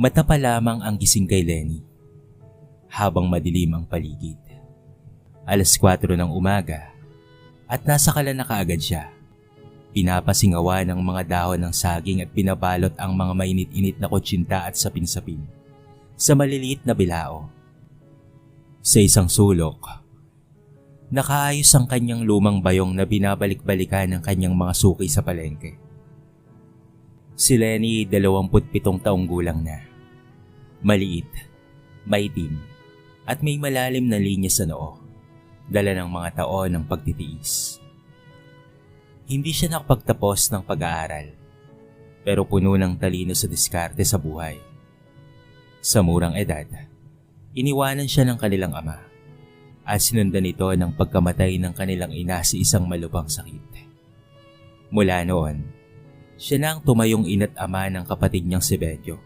Mata pa lamang ang gising kay Lenny habang madilim ang paligid. 4:00 ng umaga at nasa kala na kaagad siya. Pinapasingawa ng mga dahon ng saging at pinabalot ang mga mainit-init na kutsinta at sapin-sapin sa maliliit na bilao. Sa isang sulok, nakaayos ang kanyang lumang bayong na binabalik-balikan ng kanyang mga suki sa palengke. Si Lenny 27 taong gulang na. Maliit, maitim, at may malalim na linya sa noo, dala ng mga taon ng pagtitiis. Hindi siya nakapagtapos ng pag-aaral, pero puno ng talino sa diskarte sa buhay. Sa murang edad, iniwanan siya ng kanilang ama at sinundan ito ng pagkamatay ng kanilang ina sa isang malubhang sakit. Mula noon, siya na ang tumayong ina't ama ng kapatid niyang si Benjo,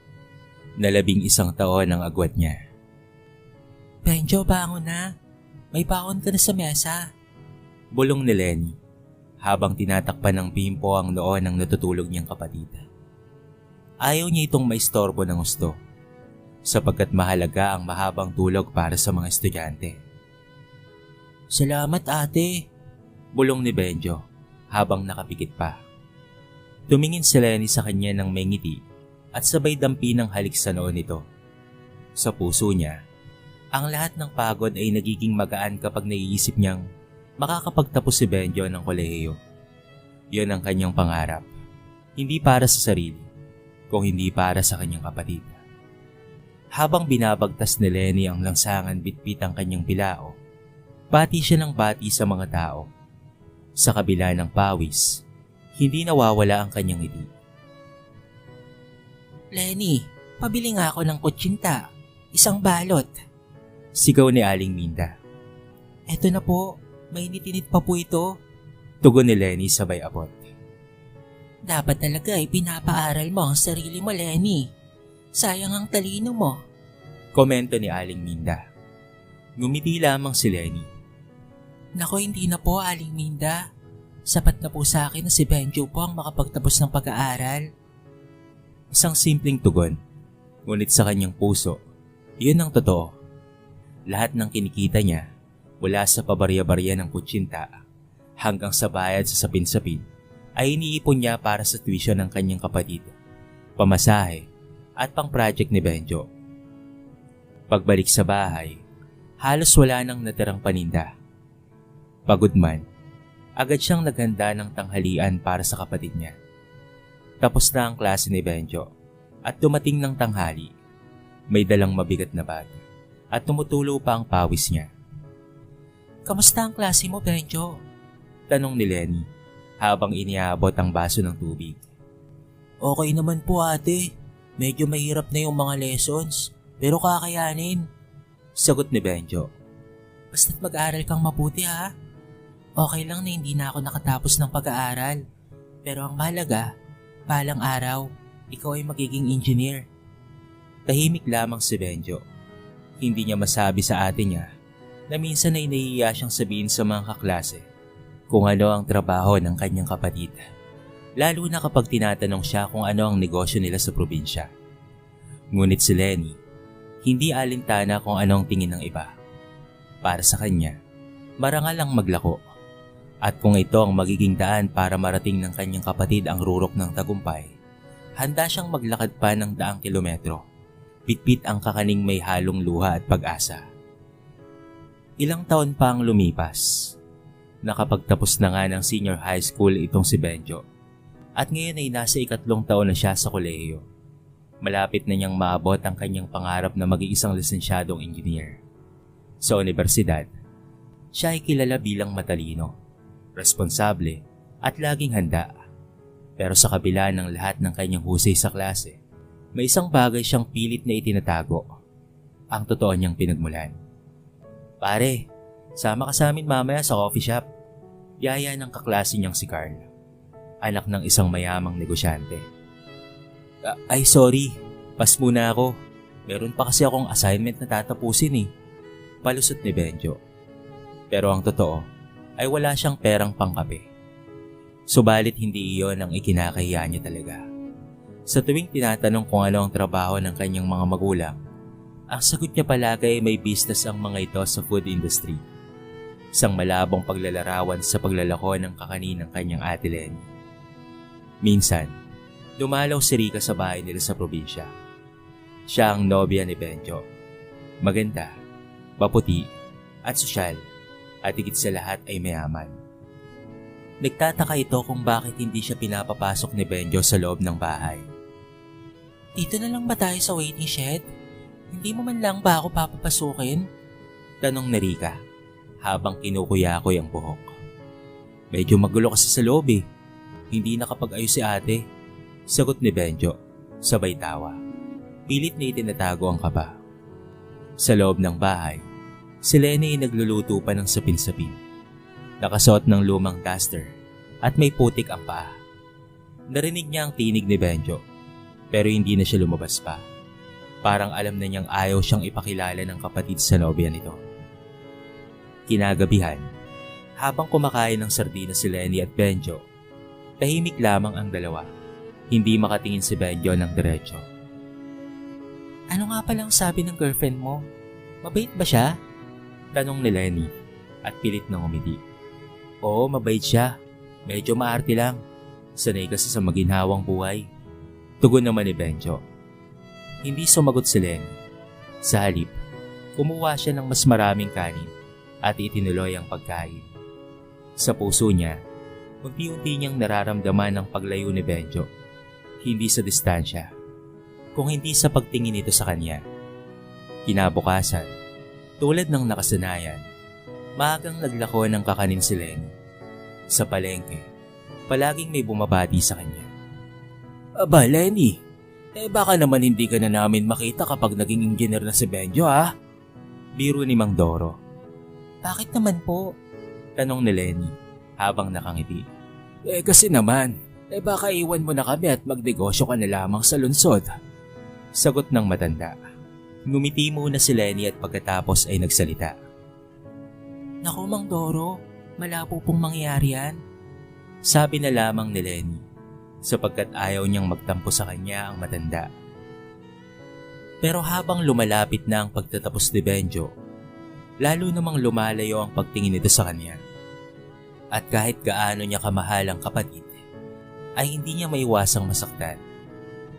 na 11 taon ang agwat niya. Benjo, bangon na. May baon ka na sa mesa. Bulong ni Lenny habang tinatakpan ng bimpo ang noo ng natutulog niyang kapatid. Ayaw niya itong maistorbo ng gusto, sapagkat mahalaga ang mahabang tulog para sa mga estudyante. Salamat, ate. Bulong ni Benjo habang nakapikit pa. Tumingin si Lenny sa kanya ng may ngiti at sabay dampi ng halik sa noo nito. Sa puso niya, ang lahat ng pagod ay nagiging magaan kapag naiisip niyang makakapagtapos si Benjo ng kolehiyo. Yun ang kanyang pangarap, hindi para sa sarili, kung hindi para sa kanyang kapatid. Habang binabagtas ni Lenny ang langsangan bitbit ang kanyang bilao, bati siya ng bati sa mga tao. Sa kabila ng pawis, hindi nawawala ang kanyang ngiti. Lenny, pabili nga ako ng kutsinta. 1 balot. Sigaw ni Aling Minda. Eto na po, mainit-init pa po ito. Tugon ni Lenny sabay abot. Dapat talaga ay pinapaaral mo ang sarili mo, Lenny. Sayang ang talino mo. Komento ni Aling Minda. Ngumiti lamang si Lenny. Nako, hindi na po, Aling Minda. Sapat na po sa akin na si Benjo po ang makapagtapos ng pag-aaral. Isang simpleng tugon, ngunit sa kanyang puso, yun ang totoo. Lahat ng kinikita niya, mula sa pabarya-barya ng kutsinta hanggang sa bayad sa sapin-sapin, ay iniipon niya para sa tuition ng kanyang kapatid, pamasahe at pang-project ni Benjo. Pagbalik sa bahay, halos wala nang natirang paninda. Pagod man, agad siyang naghanda ng tanghalian para sa kapatid niya. Tapos na ang klase ni Benjo at dumating ng tanghali. May dalang mabigat na bag at tumutulo pa ang pawis niya. Kamusta ang klase mo, Benjo? Tanong ni Lenny habang iniabot ang baso ng tubig. Okay naman po, ate. Medyo mahirap na yung mga lessons, pero kakayanin. Sagot ni Benjo. Basta't mag-aaral kang mabuti, ha? Okay lang na hindi na ako nakatapos ng pag-aaral. Pero ang mahalaga, balang araw, ikaw ay magiging engineer. Tahimik lamang si Benjo. Hindi niya masabi sa ate niya na minsan ay nahihiya siyang sabihin sa mga kaklase kung ano ang trabaho ng kanyang kapatid. Lalo na kapag tinatanong siya kung ano ang negosyo nila sa probinsya. Ngunit si Lenny, hindi alintana kung ano ang tingin ng iba. Para sa kanya, marangal ang maglako. At kung ito ang magiging daan para marating ng kanyang kapatid ang rurok ng tagumpay, handa siyang maglakad pa ng 100 kilometro. Bitbit ang kakaning may halong luha at pag-asa. Ilang taon pa ang lumipas. Nakapagtapos na nga ng senior high school itong si Benjo. At ngayon ay nasa 3 taon na siya sa kolehiyo. Malapit na niyang maabot ang kanyang pangarap na maging isang lisensyadong engineer. Sa universidad, siya ay kilala bilang matalino, responsable at laging handa. Pero sa kabila ng lahat ng kanyang husay sa klase, may isang bagay siyang pilit na itinatago. Ang totoo niyang pinagmulan. Pare, sama ka sa amin mamaya sa coffee shop. Yaya ng kaklase niyang si Carl, anak ng isang mayamang negosyante. Ay sorry, pas muna ako. Meron pa kasi akong assignment na tatapusin eh. Palusot ni Benjo. Pero ang totoo ay wala siyang perang pangkape. Subalit hindi iyon ang ikinakahiya niya talaga. Sa tuwing tinatanong kung ano ang trabaho ng kanyang mga magulang, ang sagot niya palagi ay may business ang mga ito sa food industry. Isang malabong paglalarawan sa paglalako ng kakanin ng kanyang ate Lenny. Minsan, dumalaw si Rica sa bahay nila sa probinsya. Siya ang nobya ni Benjo. Maganda, maputi, at sosyal, at higit sa lahat ay mayaman. Nagtataka ito kung bakit hindi siya pinapapasok ni Benjo sa loob ng bahay. Dito na lang ba tayo sa waiting shed? Hindi mo man lang ba ako papapasukin? Tanong ni Rica habang kinukuyakoy ang buhok. Medyo magulo kasi sa loob eh. Hindi nakapag-ayos si ate. Sagot ni Benjo, sabay tawa. Pilit na itinatago ang kaba. Sa loob ng bahay, si Lenny ay nagluluto pa ng sapin-sapin. Nakasuot ng lumang duster at may putik ang paa. Narinig niya ang tinig ni Benjo pero hindi na siya lumabas pa. Parang alam na niyang ayaw siyang ipakilala ng kapatid sa nobya nito. Kinagabihan, habang kumakain ng sardinas si Lenny at Benjo, tahimik lamang ang dalawa. Hindi makatingin si Benjo ng diretso. Ano nga palang sabi ng girlfriend mo? Mabait ba siya? Tanong ni Lenny at pilit na ngumiti. Oo, mabait siya. Medyo maarte lang. Sanay kasi sa maginhawang buhay. Tugon naman ni Benjo. Hindi sumagot si Lenny. Sa halip, kumuha siya ng mas maraming kanin at itinuloy ang pagkain. Sa puso niya, unti-unti niyang nararamdaman ang paglayo ni Benjo. Hindi sa distansya, kung hindi sa pagtingin nito sa kanya. Kinabukasan, tulad ng nakasanayan, maagang naglako ng kakanin si Lenny. Sa palengke, palaging may bumabati sa kanya. Aba Lenny, baka naman hindi ka na namin makita kapag naging engineer na si Benjo ha? Biro ni Mang Doro. Bakit naman po? Tanong ni Lenny habang nakangiti. Kasi naman, baka iwan mo na kami at magnegosyo ka na lamang sa lungsod. Sagot ng matanda. Ngumiti muna si Lenny at pagkatapos ay nagsalita. Naku Mang Doro, malabo pong mangyari yan. Sabi na lamang ni Lenny sapagkat ayaw niyang magtampo sa kanya ang matanda. Pero habang lumalapit na ang pagtatapos ni Benjo, lalo namang lumalayo ang pagtingin nito sa kanya. At kahit gaano niya kamahal ang kapatid, ay hindi niya maiwasang masaktan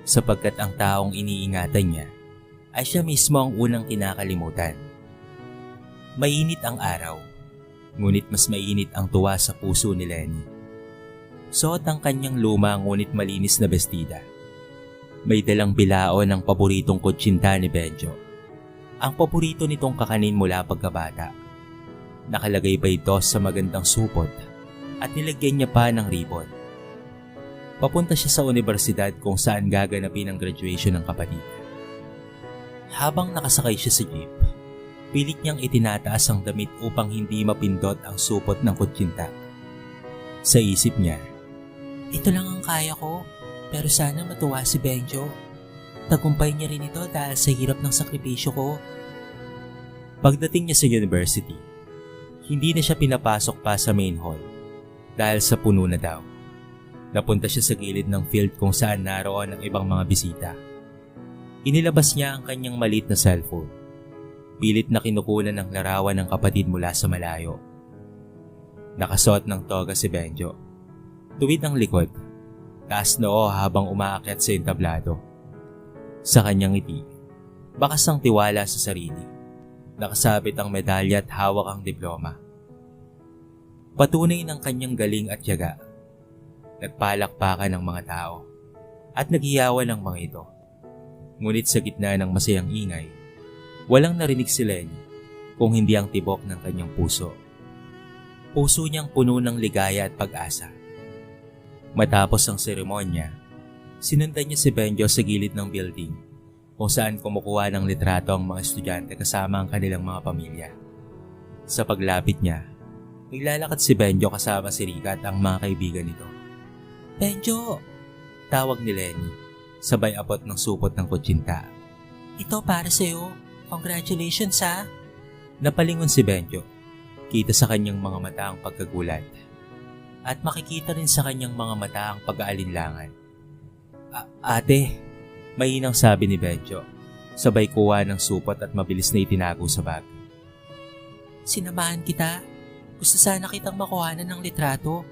sapagkat ang taong iniingatan niya ay siya mismo ang unang kinakalimutan. Mainit ang araw, ngunit mas mainit ang tuwa sa puso ni Lenny. Suot ang kanyang luma ngunit malinis na bestida. May dalang bilao ng paboritong kutsinta ni Benjo. Ang paborito nitong kakanin mula pagkabata. Nakalagay pa ito sa magandang supot at nilagyan niya pa ng ribbon. Papunta siya sa universidad kung saan gaganapin ang graduation ng kapatid. Habang nakasakay siya sa jeep, pilit niyang itinataas ang damit upang hindi mapindot ang supot ng kutsinta. Sa isip niya, ito lang ang kaya ko, pero sana matuwa si Benjo. Tagumpay niya rin ito dahil sa hirap ng sakripisyo ko. Pagdating niya sa university, hindi na siya pinapasok pa sa main hall dahil sa puno na daw. Napunta siya sa gilid ng field kung saan naroon ang ibang mga bisita. Inilabas niya ang kanyang maliit na cellphone. Pilit na kinukunan ng larawan ng kapatid mula sa malayo. Nakasuot ng toga si Benjo. Tuwid ang likod, taas noo habang umaakyat sa entablado. Sa kanyang ngiti, bakas ang tiwala sa sarili. Nakasabit ang medalya at hawak ang diploma. Patunay ng kanyang galing at tiyaga. Nagpalakpakan ng mga tao at naghiyawan ng mga ito. Ngunit sa gitna ng masayang ingay, walang narinig si Lenny kung hindi ang tibok ng kanyang puso. Puso niyang puno ng ligaya at pag-asa. Matapos ang seremonya, sinundan niya si Benjo sa gilid ng building kung saan kumukuha ng litrato ang mga estudyante kasama ang kanilang mga pamilya. Sa paglapit niya, naglalakad si Benjo kasama si Rica at ang mga kaibigan nito. Benjo! Tawag ni Lenny, sabay abot ng supot ng kutsinta. Ito para sa'yo. Congratulations ha! Napalingon si Benjo. Kita sa kanyang mga mata ang pagkagulat. At makikita rin sa kanyang mga mata ang pag-aalinlangan. Ate, mahinang sabi ni Benjo. Sabay kuha ng supot at mabilis na itinago sa bag. Sinamahan kita. Gusto sana kitang makuhanan ng litrato.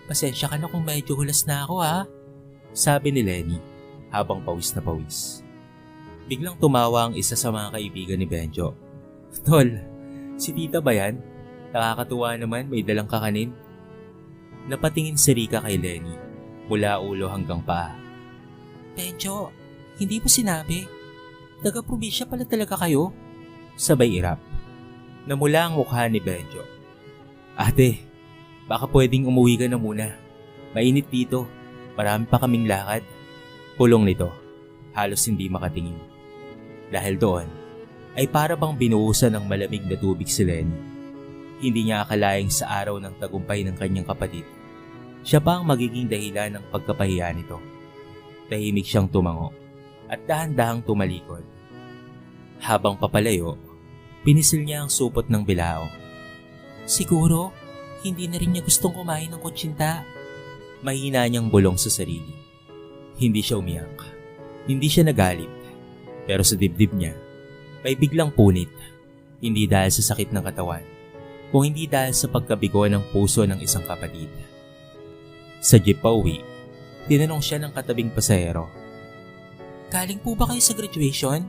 Pasensya ka na kung medyo hulas na ako ha. Sabi ni Lenny habang pawis na pawis. Biglang tumawa ang isa sa mga kaibigan ni Benjo. Tol, si tita ba yan? Nakakatuwa naman, may dalang kakanin. Napatingin si Rika kay Lenny mula ulo hanggang paa. Benjo, hindi mo sinabi. Taga-probinsya pala talaga kayo? Sabay irap. Namula ang mukha ni Benjo. Ate, baka pwedeng umuwi ka na muna. Mainit dito. Marami pa kaming lakad. Pulong nito. Halos hindi makatingin. Dahil doon, ay para bang binuhusan ng malamig na tubig si Lenny. Hindi niya akalaing sa araw ng tagumpay ng kanyang kapatid, siya pa ang magiging dahilan ng pagkapahiya nito. Tahimik siyang tumango at dahan-dahang tumalikod. Habang papalayo, pinisil niya ang supot ng bilao. Siguro, hindi na rin niya gustong kumain ng kutsinta. Mahina niyang bulong sa sarili. Hindi siya umiyak. Hindi siya nagalit. Pero sa dibdib niya, may biglang punit. Hindi dahil sa sakit ng katawan, kung hindi dahil sa pagkabigo ng puso ng isang kapatid. Sa jeep pa uwi, tinanong siya ng katabing pasahero. Galing po ba kayo sa graduation?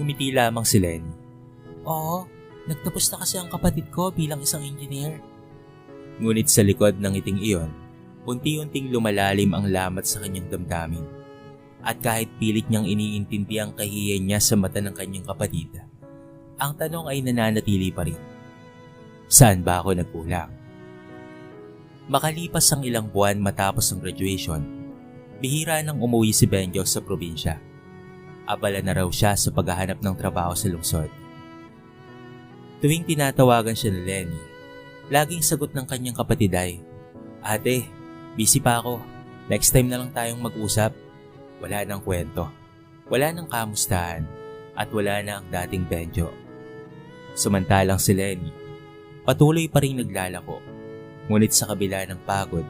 Ngumiti lamang si Lenny. Oo, nagtapos na kasi ang kapatid ko bilang isang engineer. Ngunit sa likod ng ngiting iyon, unti-unting lumalalim ang lamat sa kanyang damdamin. At kahit pilit niyang iniintindi ang kahihiyan niya sa mata ng kanyang kapatid, ang tanong ay nananatili pa rin. Saan ba ako nagkulang? Makalipas ang ilang buwan matapos ang graduation, bihira nang umuwi si Benjo sa probinsya. Abala na raw siya sa paghahanap ng trabaho sa lungsod. Tuwing tinatawagan siya ni Lenny, laging sagot ng kanyang kapatid ay, Ate, busy pa ako. Next time na lang tayong mag-usap. Wala nang kwento, wala nang kamustahan, at wala na ang dating Benjo. Samantalang si Lenny, patuloy pa rin naglalako. Ngunit sa kabila ng pagod,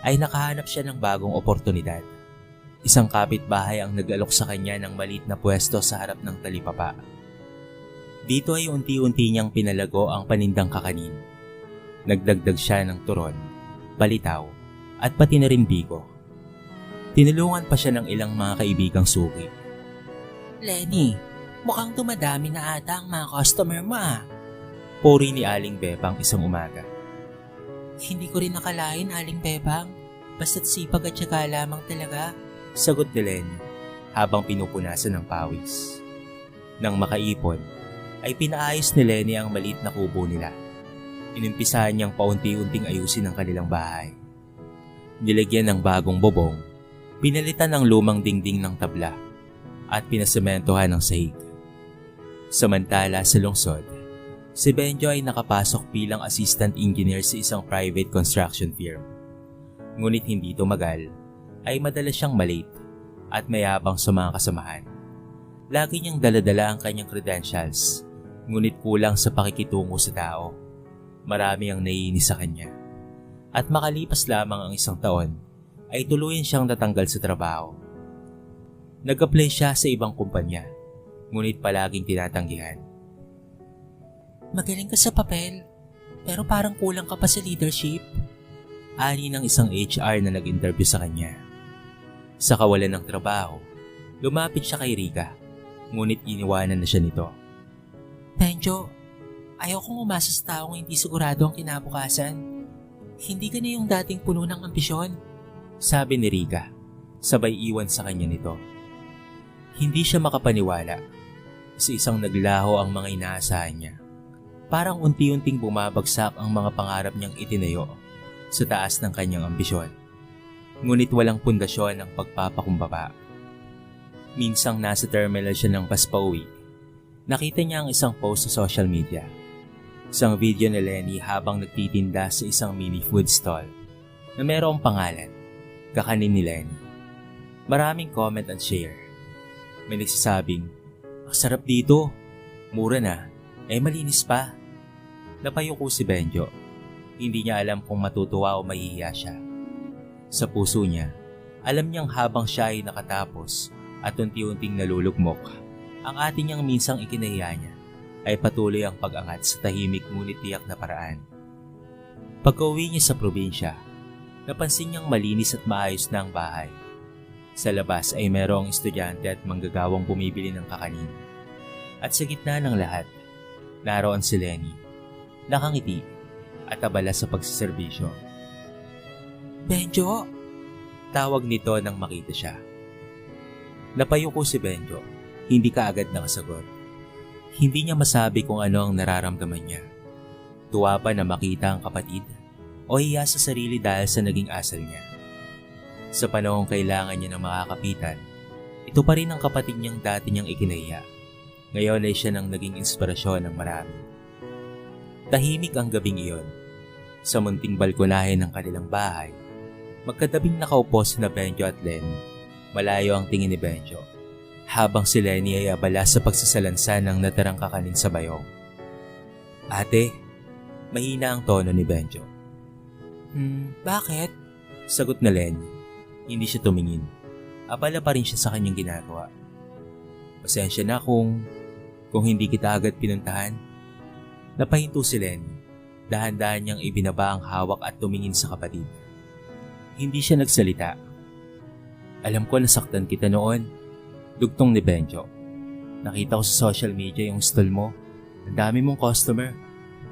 ay nakahanap siya ng bagong oportunidad. Isang kapitbahay ang nag-alok sa kanya ng maliit na pwesto sa harap ng talipapa. Dito ay unti-unti niyang pinalago ang panindang kakanin. Nagdagdag siya ng turon, palitaw, at pati na rin bigo. Tinulungan pa siya ng ilang mga kaibigang suki. Lenny, mukhang dumadami na ata ang mga customer mo ah. Puri ni Aling Bebang isang umaga. Hindi ko rin nakalain, Aling Bebang. Basta't sipag at syaga lamang talaga. Sagot ni Lenny habang pinupunasan ng pawis. Nang makaipon, ay pinaayos ni Lenny ang maliit na kubo nila. Inimpisahan niyang paunti-unting ayusin ang kanilang bahay. Nilagyan ng bagong bubong, pinalitan ng lumang dingding ng tabla, at pinasementohan ng sahig. Samantala sa lungsod, si Benjo ay nakapasok bilang assistant engineer sa isang private construction firm. Ngunit hindi tumagal, ay madalas siyang malate at mayabang sa mga kasamahan. Lagi niyang daladala ang kanyang credentials, ngunit kulang sa pakikitungo sa tao. Marami ang naiinis sa kanya. At makalipas lamang ang isang taon, ay tuluyan siyang natanggal sa trabaho. Nag-apply siya sa ibang kumpanya, ngunit palaging tinatanggihan. Magaling ka sa papel, pero parang kulang ka pa sa leadership. Ani ng isang HR na nag-interview sa kanya. Sa kawalan ng trabaho, lumapit siya kay Rika, ngunit iniwanan na siya nito. Benjo, ayaw kong umasa sa taong hindi sigurado ang kinabukasan. Hindi ka na yung dating puno ng ambisyon. Sabi ni Rika, sabay iwan sa kanya nito. Hindi siya makapaniwala. Sa isang naglaho ang mga inaasahan niya. Parang unti-unting bumabagsak ang mga pangarap niyang itinayo sa taas ng kanyang ambisyon. Ngunit walang pundasyon ang pagpapakumbaba. Minsang nasa terminal siya ng paspauwi, nakita niya ang isang post sa social media. Isang video ni Lenny habang nagtitinda sa isang mini food stall na mayroong pangalan, Kakanin ni Lenny. Maraming comment at share. May nagsasabing, ang sarap dito, mura na, malinis pa. Napayuko si Benjo. Hindi niya alam kung matutuwa o mahihiya siya. Sa puso niya Alam niyang habang siya ay nakatapos at unti-unting nalulugmok, ang ating niyang minsang ikinahiya niya ay patuloy ang pag-angat sa tahimik ngunit tiyak na paraan. Pagka-uwi niya sa probinsya, napansin niyang malinis at maayos na ang bahay. Sa labas ay merong estudyante at manggagawang bumibili ng kakanin. At sa gitna ng lahat, naroon si Lenny, nakangiti at abala sa pagsiservisyo. Benjo, Tawag nito nang makita siya. Napayuko si Benjo, hindi kaagad nakasagot. Hindi niya masabi kung ano ang nararamdaman niya. Tuwa pa na makita ang kapatid o hiya sa sarili dahil sa naging asal niya. Sa panahong kailangan niya ng makakapitan, ito pa rin ang kapatid niyang dati niyang ikinahiya. Ngayon ay siya nang naging inspirasyon ng marami. Tahimik ang gabing iyon. Sa munting balkonahe ng kanilang bahay, magkadabing nakaupo sina Benjo at Lenny. Malayo ang tingin ni Benjo, habang si Lenny ay abala sa pagsasalansan ng natirang kakanin sa bayong. Ate, mahina ang tono ni Benjo. Bakit? Sagot na Lenny. Hindi siya tumingin. Abala pa rin siya sa kanyang ginagawa. Pasensya na kung hindi kita agad pinuntahan. Napahinto si Lenny. Dahan-dahan niyang ibinaba ang hawak at tumingin sa kapatid. Hindi siya nagsalita. Alam ko nasaktan kita noon. Dugtong ni Benjo. Nakita ko sa social media yung stall mo. Ang dami mong customer.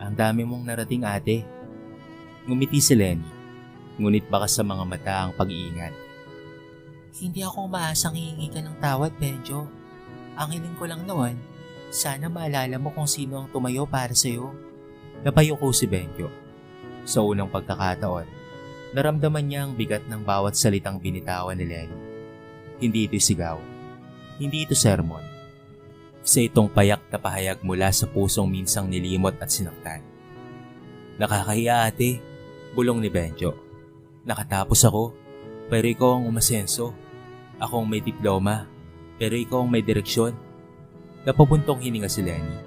Ang dami mong narating ate. Ngumiti si Lenny. Ngunit baka sa mga mata ang pag-iingat. Hindi ako umaasang hihingi ka ng tawad, Benjo. Ang hiling ko lang noon, sana maalala mo kung sino ang tumayo para sa'yo. Napayuko si Benjo. Sa unang pagkakataon, naramdaman niya ang bigat ng bawat salitang binitawan ni Lenny. Hindi ito sigaw. Hindi ito sermon. Sa itong payak na pahayag mula sa pusong minsang nilimot at sinaktan. Nakakahiya ate, bulong ni Benjo. Nakatapos ako, pero ikaw ang umasenso. Ako ang may diploma, pero ikaw ang may direksyon. Napabuntong hininga si Lenny.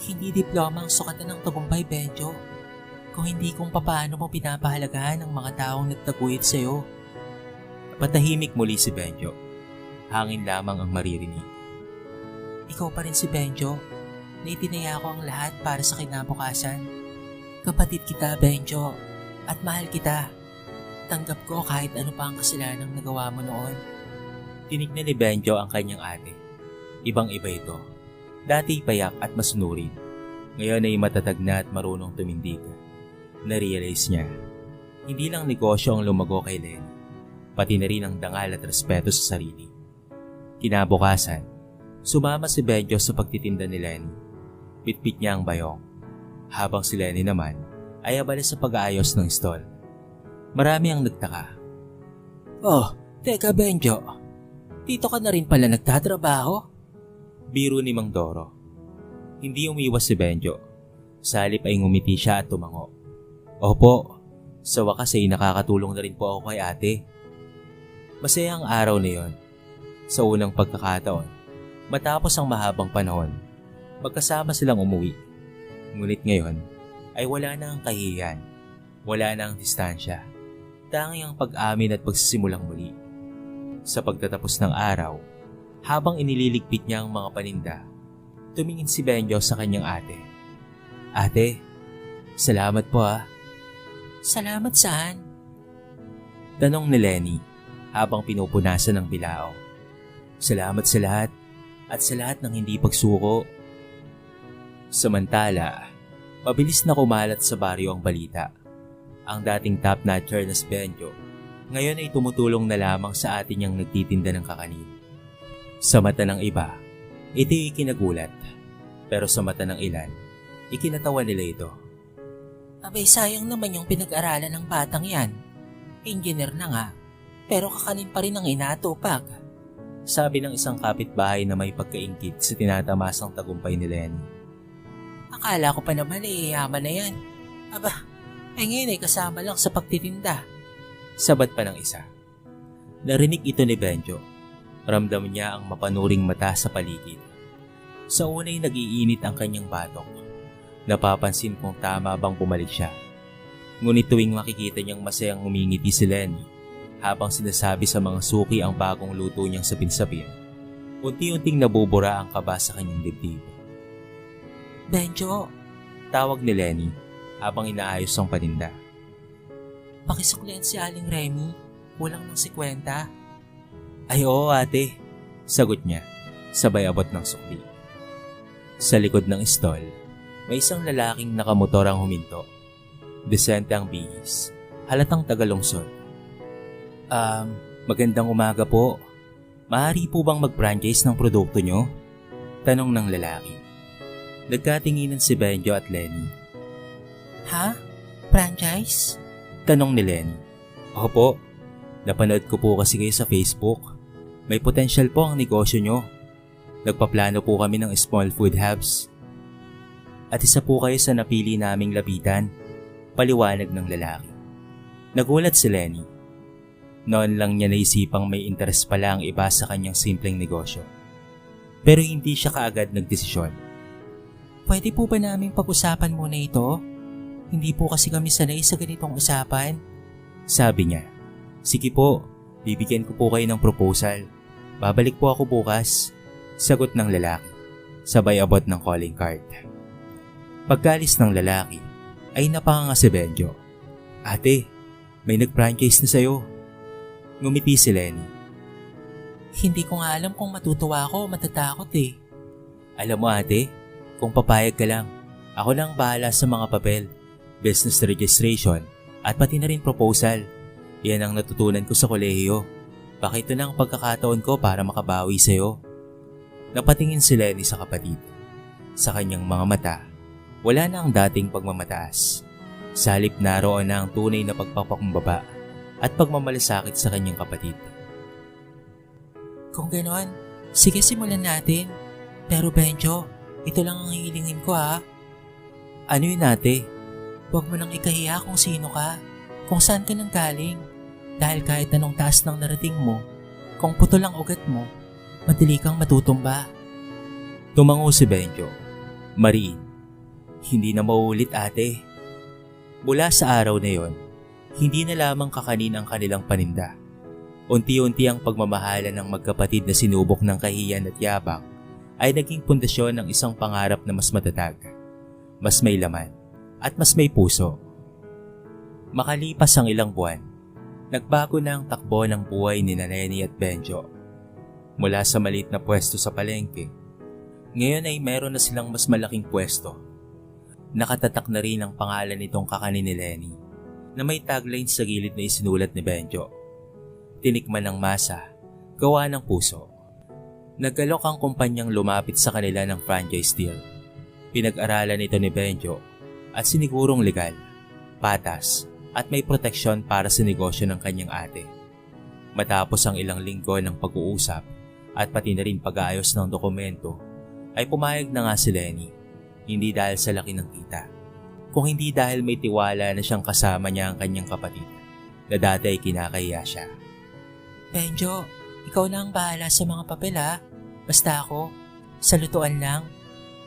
Hindi diploma ang sukatan ng tagumpay, Benjo. Kung hindi kung papaano mo pinapahalagahan ang mga taong nagtaguyod sa'yo. Patahimik muli si Benjo. Hangin lamang ang maririnig. Ikaw pa rin si Benjo, na itinaya ko ang lahat para sa kinabukasan. Kapatid kita, Benjo, at mahal kita. Tanggap ko kahit ano pa ang kasalanang nagawa mo noon. Tinignan ni Benjo ang kanyang ate. Ibang-iba ito. Dati payak at masunurin. Ngayon ay matatag na at marunong tumindig. Na-realize niya, hindi lang negosyo ang lumago kay Lenny, pati na rin ang dangal at respeto sa sarili. Kinabukasan, sumama si Benjo sa pagtitinda ni Lenny. Bitbit niya ang bayong, habang si Lenny naman ay abala sa pag-aayos ng stall. Marami ang nagtaka. Oh, teka Benjo, dito ka na rin pala nagtatrabaho? Biro ni Mang Doro. Hindi umiwas si Benjo. Sa halip ay ngumiti siya at tumango. Opo, sa wakas ay nakakatulong na rin po ako kay ate. Masaya ang araw na yon. Sa unang pagkakataon, matapos ang mahabang panahon, magkasama silang umuwi. Ngunit ngayon ay wala na ang kahihiyan, wala na ang distansya, tanging ang pag-amin at pagsisimulang muli. Sa pagtatapos ng araw, habang inililigpit niya ang mga paninda, tumingin si Benjo sa kanyang ate. Ate, salamat po ah. Salamat saan? Tanong ni Lenny habang pinupunasan ng bilao. Salamat sa lahat at sa lahat ng hindi pagsuko. Samantala, mabilis na kumalat sa baryo ang balita. Ang dating top-notcher na si Benjo, ngayon ay tumutulong na lamang sa atin niyang nagtitinda ng kakanin. Sa mata ng iba, ito'y ikinagulat. Pero sa mata ng ilan, ikinatawa nila ito. Abay sayang naman yung pinag-aralan ng batang yan. Engineer na nga, pero kakanin pa rin ang inatupag. Sabi ng isang kapitbahay na may pagkaingkit sa tinatamasang tagumpay ni Lenny. Akala ko pa naman yaman na yan. Aba, ngayon ay kasama lang sa pagtitinda. Sabat pa ng isa. Narinig ito ni Benjo. Ramdam niya ang mapanuring mata sa paligid. Sa unay nag-iinit ang kanyang batok. Napapansin kung tama bang bumalik siya. Ngunit tuwing makikita niyang masayang umingiti si Lenny, Habang sinasabi sa mga suki ang bagong luto niyang sapin-sapin, unti-unting nabubura ang kaba sa kanyang dibdib. Benjo, Tawag ni Lenny habang inaayos ang paninda. pakisuklian si Aling Remy. Kulang ng 50. Ay oo ate, sagot niya, sabay abot ng sukli. Sa likod ng stall, may isang lalaking nakamotor ang huminto. Desente ang bihis, halatang tagalungsod. Magandang umaga po. Maaari po bang mag-franchise ng produkto nyo? Tanong ng lalaki. Nagkatinginan si Benjo at Lenny. Ha? Franchise? Tanong ni Lenny. Opo, napanood ko po kasi kayo sa Facebook. May potential po ang negosyo nyo. Nagpaplano po kami ng small food hubs. At isa po kayo sa napili naming lapitan. Paliwanag ng lalaki. Nagulat si Lenny. Noon lang niya naisipang may interes pala ang iba sa kanyang simpleng negosyo. Pero hindi siya kaagad nagdesisyon. Pwede po ba naming pag-usapan muna ito? Hindi po kasi kami sanay sa ganitong usapan. Sabi niya. Sige po, bibigyan ko po kayo ng proposal. Babalik po ako bukas. Sagot ng lalaki. Sabay abot ng calling card. Pagkalis ng lalaki, ay napanganga si Benjo. Ate, may nag-franchise na sa'yo. Ngumiti si Lenny. Hindi ko nga alam kung matutuwa ako o matatakot eh. Alam mo ate, kung papayag ka lang, ako lang bahala sa mga papel, business registration, at pati na rin proposal. Yan ang natutunan ko sa kolehiyo. Baka ito na ang pagkakataon ko para makabawi sa'yo. Napatingin si Lenny sa kapatid. Sa kanyang mga mata, wala na ang dating pagmamataas. Sa halip naroon na ang tunay na pagpapakumbaba at pagmamalasakit sa kanyang kapatid. Kung ganon, sige simulan natin. Pero Benjo, ito lang ang hihilingin ko ha. Ano yun ate? Huwag mo nang ikahiya kung sino ka, kung saan ka nang galing. Dahil kahit anong taas ng narating mo, kung putol ang ugat mo, madali kang matutumba. Tumango si Benjo. Mariin, hindi na mauulit ate. Mula sa araw na yon, hindi na lamang kakanin ang kanilang paninda. Unti-unti ang pagmamahala ng magkapatid na sinubok ng kahiyan at yabang ay naging pundasyon ng isang pangarap na mas matatag, mas may laman, at mas may puso. Makalipas ang ilang buwan, nagbago na ang takbo ng buhay ni Lenny at Benjo. Mula sa maliit na pwesto sa palengke, ngayon ay meron na silang mas malaking pwesto. Nakatatak na rin ang pangalan nitong kakanin ni Lenny na may tagline sa gilid na isinulat ni Benjo. Tinikman ng masa, gawa ng puso. Nag-alok ang kumpanyang lumapit sa kanila ng franchise deal. Pinag-aralan ito ni Benjo at sinigurong legal, patas at may proteksyon para sa negosyo ng kanyang ate. Matapos ang ilang linggo ng pag-uusap at pati na rin pag-aayos ng dokumento, ay pumayag na nga si Lenny, hindi dahil sa laki ng kita, kung hindi dahil may tiwala na siyang kasama niya ang kanyang kapatid na dati ay kinakahiya siya. Benjo, ikaw na ang bahala sa mga papel ha. Basta ako, sa lutuan lang.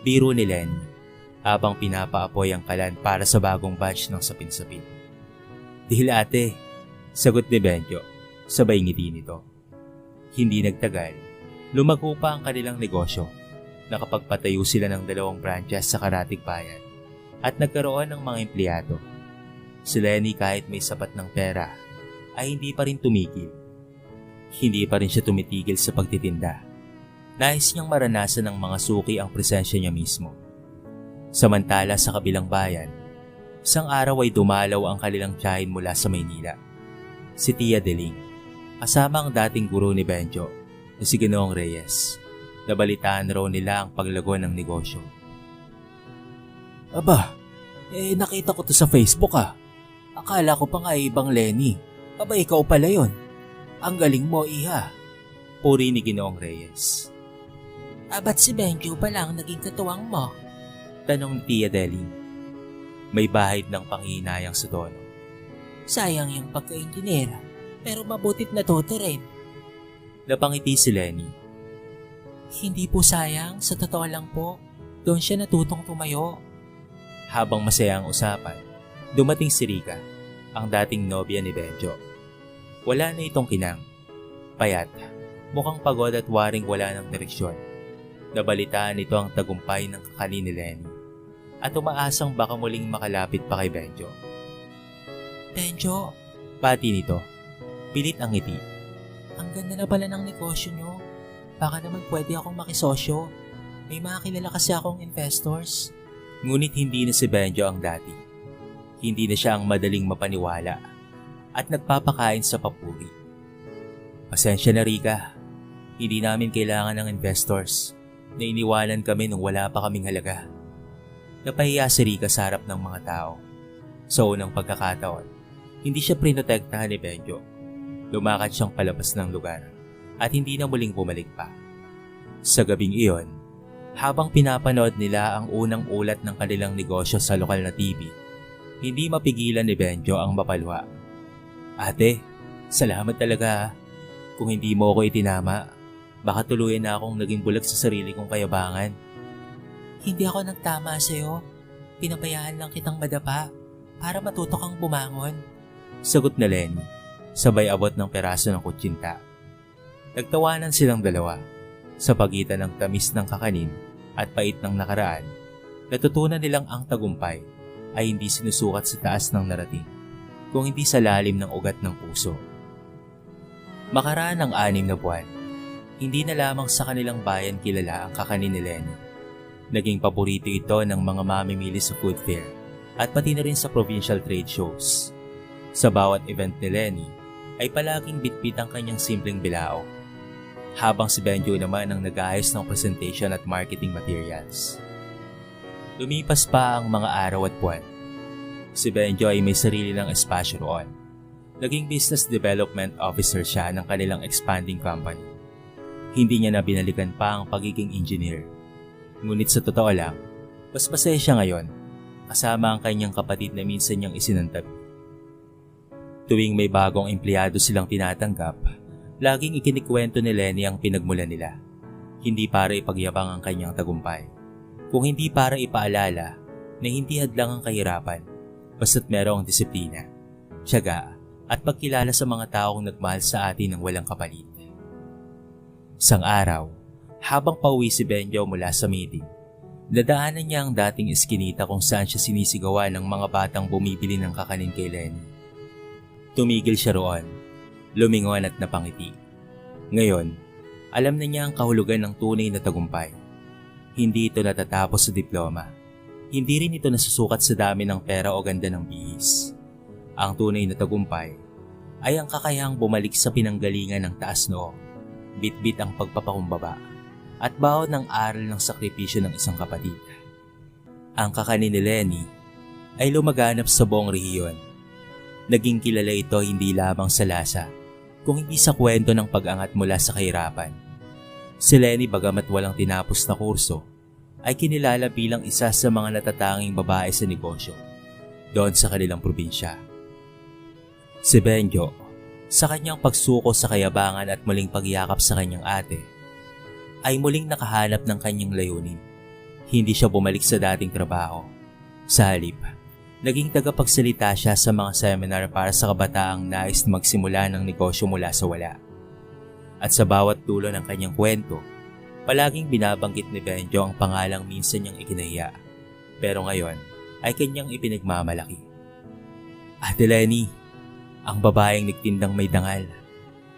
Biro ni Lenny habang pinapaapoy ang kalan para sa bagong batch ng sapin-sapin. Dihil ate, sagot ni Benjo, sabay ngiti nito. Hindi nagtagal, lumago pa ang kanilang negosyo. Nakapagpatayo sila ng 2 branches sa Karatig Bayan at nagkaroon ng mga empleyado. Si Lenny kahit may sapat ng pera ay hindi pa rin tumigil. Hindi pa rin siya tumitigil sa pagtitinda. Nais niyang maranasan ng mga suki ang presensya niya mismo. Samantala sa kabilang bayan, isang araw ay dumalaw ang kanilang tiyahin mula sa Maynila. Si Tia Deling, kasama ang dating guro ni Benjo na si Ginoong Reyes. Nabalitaan raw nila ang paglago ng negosyo. Aba, nakita ko to sa Facebook ah. Akala ko pa nga ibang Lenny. Aba ikaw pala yon. Ang galing mo iha. Puri ni Ginoong Reyes. Ba't si Benjo pa lang naging katuwang mo? Tanong ni Tia Deling. May bahid ng panghihinayang sa tono. Sayang yung pagka-engineer, pero mabutit natuto rin. Napangiti si Lenny. Hindi po sayang, sa totoo lang po. Doon siya natutong tumayo. Habang masaya ang usapan, dumating si Rika, ang dating nobya ni Benjo. Wala na itong kinang. Payat, mukhang pagod at waring wala ng direksyon. Nabalitaan nito ang tagumpay ng kakanin ni Lenny at umaasang baka muling makalapit pa kay Benjo. Benjo, Pati nito, pilit ang ngiti. ang ganda na pala ng negosyo nyo. Baka naman pwede akong makisosyo. May mga kilala kasi akong investors. Ngunit hindi na si Benjo ang dati. Hindi na siya ang madaling mapaniwala at nagpapakain sa papuri. Pasensya na, Rika. Hindi namin kailangan ng investors na iniwanan kami nung wala pa kaming halaga. Napahiya si Rika sa harap ng mga tao. Sa unang pagkakataon, hindi siya prinotektahan ni Benjo. Lumakad siyang palabas ng lugar at hindi na muling bumalik pa. Sa gabing iyon, habang pinapanood nila ang unang ulat ng kanilang negosyo sa lokal na TV, hindi mapigilan ni Benjo ang mapalwa. Ate, salamat talaga. Kung hindi mo ako itinama, baka tuluyan na akong naging bulag sa sarili kong kayabangan. Hindi ako nagtama sa'yo. Pinabayaan lang kitang madapa para matuto kang bumangon. Sagot na Lenny, sabay abot ng peraso ng kutsinta. Nagtawanan silang dalawa. Sa pagitan ng tamis ng kakanin at pait ng nakaraan, natutunan nilang ang tagumpay ay hindi sinusukat sa taas ng narating, kung hindi sa lalim ng ugat ng puso. Makaraan ng 6 na buwan, hindi na lamang sa kanilang bayan kilala ang kakanin ni Lenny. Naging paborito ito ng mga mamimili sa food fair at pati na rin sa provincial trade shows. Sa bawat event ni Lenny ay palaging bitbit ang kanyang simpleng bilao, habang si Benjo naman ang nag-aayos ng presentation at marketing materials. Lumipas pa ang mga araw at buwan. Si Benjo ay may sarili ng espasyo roon. Naging business development officer siya ng kanilang expanding company. Hindi niya na binalikan pa ang pagiging engineer. Ngunit sa totoo lang, mas masaya siya ngayon kasama ang kanyang kapatid na minsan niyang isinantabi. Tuwing may bagong empleyado silang tinatanggap, laging ikinikwento ni Lenny ang pinagmulan nila. Hindi para ipagyabang ang kanyang tagumpay, kung hindi para ipaalala na hindi hadlang ang kahirapan, basta't merong disiplina, tiyaga at pagkilala sa mga taong nagmahal sa atin ng walang kapalit. Isang araw, habang pauwi si Benjo mula sa meeting, dadaanan niya ang dating eskinita kung saan siya sinisigawan ng mga batang bumibili ng kakanin kay Lenny. Tumigil siya roon, lumingon at napangiti. Ngayon, alam na niya ang kahulugan ng tunay na tagumpay. Hindi ito natatapos sa diploma. Hindi rin ito nasusukat sa dami ng pera o ganda ng bihis. Ang tunay na tagumpay ay ang kakayahang bumalik sa pinanggalingan ng taas noo, bitbit ang pagpapakumbaba, at baon ng aral ng sakripisyo ng isang kapatid. Ang kakanin ni Lenny ay lumaganap sa buong rehiyon. Naging kilala ito hindi lamang sa lasa, kung hindi sa kwento ng pag-angat mula sa kahirapan. Si Lenny, bagamat walang tinapos na kurso, ay kinilala bilang isa sa mga natatanging babae sa negosyo doon sa kanilang probinsya. Si Benjo, sa kanyang pagsuko sa kayabangan at muling pagyakap sa kanyang ate, ay muling nakahanap ng kanyang layunin. Hindi siya bumalik sa dating trabaho. Sa halip, naging tagapagsalita siya sa mga seminar para sa kabataang nais magsimula ng negosyo mula sa wala. At sa bawat dulo ng kanyang kwento, palaging binabanggit ni Benjo ang pangalang minsan niyang ikinahiya, pero ngayon ay kanyang ipinagmamalaki. Ate Lenny, ang babaeng nagtindang may dangal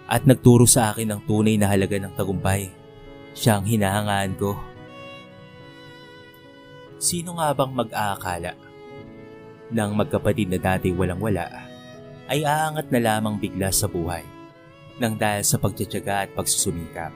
at nagturo sa akin ng tunay na halaga ng tagumpay. Siya ang hinahangaan ko. Sino nga bang mag-aakala nang magkapatid na dati walang-wala ay aangat na lamang bigla sa buhay nang dahil sa pagtitiyaga at pagsusumikap.